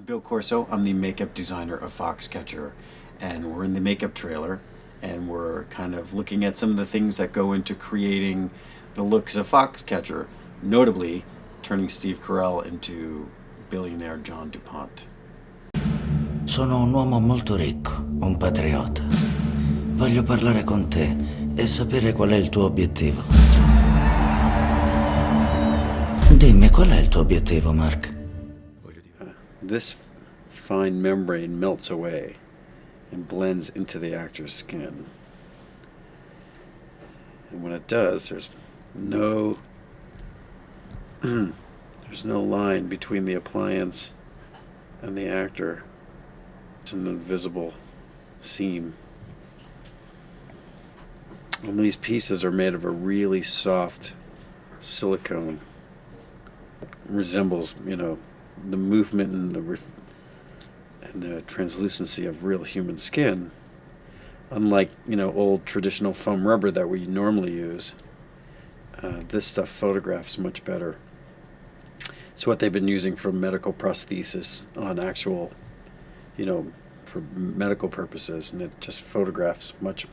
I'm Bill Corso. I'm the makeup designer of Foxcatcher, and we're in the makeup trailer, and we're kind of looking at some of the things that go into creating the looks of Foxcatcher, notably turning Steve Carell into billionaire John du Pont. Sono un uomo molto ricco, un patriota. Voglio parlare con te e sapere qual è il tuo obiettivo. Dimmi, qual è il tuo obiettivo, Mark? This fine membrane melts away and blends into the actor's skin. And when it does, there's no line between the appliance and the actor. It's an invisible seam. And these pieces are made of a really soft silicone. Resembles, the movement and the translucency of real human skin. Unlike, old traditional foam rubber that we normally use, this stuff photographs much better. It's what they've been using for medical prosthesis on actual, for medical purposes, and it just photographs much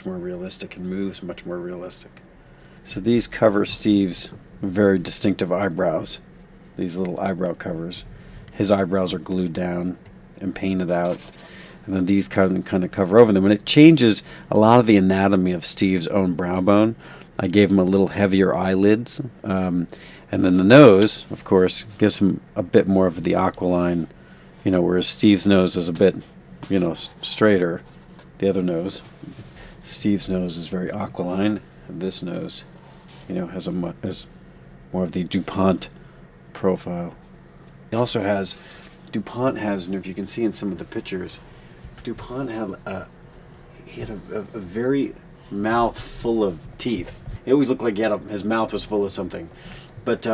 more realistic and moves much more realistic. So these cover Steve's very distinctive eyebrows, these little eyebrow covers. His eyebrows are glued down and painted out, and then these kind of cover over them. And it changes a lot of the anatomy of Steve's own brow bone. I gave him a little heavier eyelids, and then the nose, of course, gives him a bit more of the aquiline, whereas Steve's nose is a bit, straighter. The other nose, Steve's nose is very aquiline, and this nose, has more of the DuPont profile. He also has, DuPont has, and if you can see in some of the pictures, DuPont had a very mouth full of teeth. It always looked like his mouth was full of something, but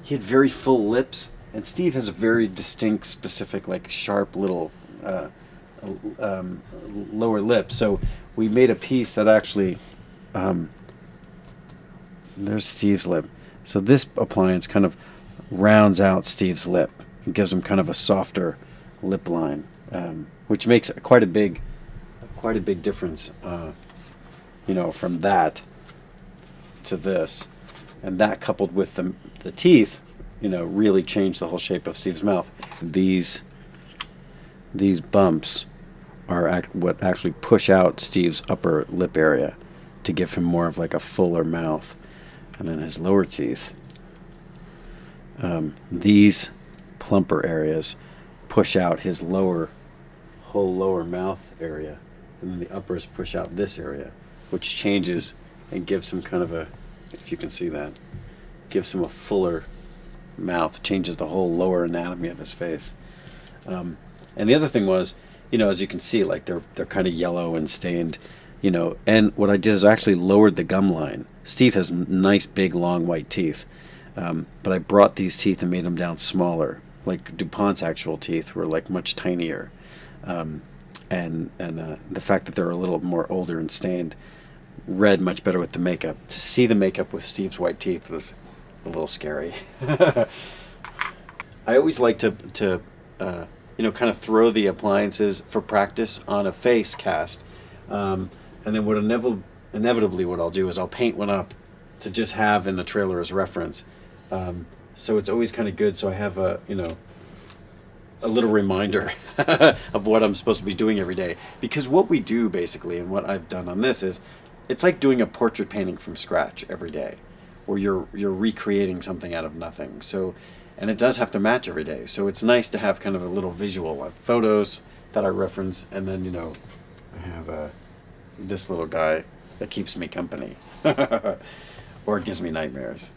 he had very full lips, and Steve has a very distinct, specific, sharp little lower lip. So we made a piece that actually, there's Steve's lip. So this appliance kind of rounds out Steve's lip and gives him kind of a softer lip line, which makes quite a big difference, from that to this. And that coupled with the teeth, really changed the whole shape of Steve's mouth. These bumps are what actually push out Steve's upper lip area to give him more of a fuller mouth. And then his lower teeth, these plumper areas push out his whole lower mouth area, and then the uppers push out this area, which changes and gives him kind of if you can see that, gives him a fuller mouth, changes the whole lower anatomy of his face. And the other thing was, as you can see, they're kind of yellow and stained, and what I did is I actually lowered the gum line. Steve has nice, big, long, white teeth, but I brought these teeth and made them down smaller. DuPont's actual teeth were much tinier, and the fact that they're a little more older and stained read much better with the makeup. To see the makeup with Steve's white teeth was a little scary. I always like to kind of throw the appliances for practice on a face cast, and then inevitably what I'll do is I'll paint one up to just have in the trailer as reference. So it's always kind of good, so I have a little reminder of what I'm supposed to be doing every day. Because what we do basically, and what I've done on this, is it's like doing a portrait painting from scratch every day, where you're recreating something out of nothing. So, and it does have to match every day. So it's nice to have kind of a little visual of photos that I reference, and then I have this little guy that keeps me company or gives me nightmares.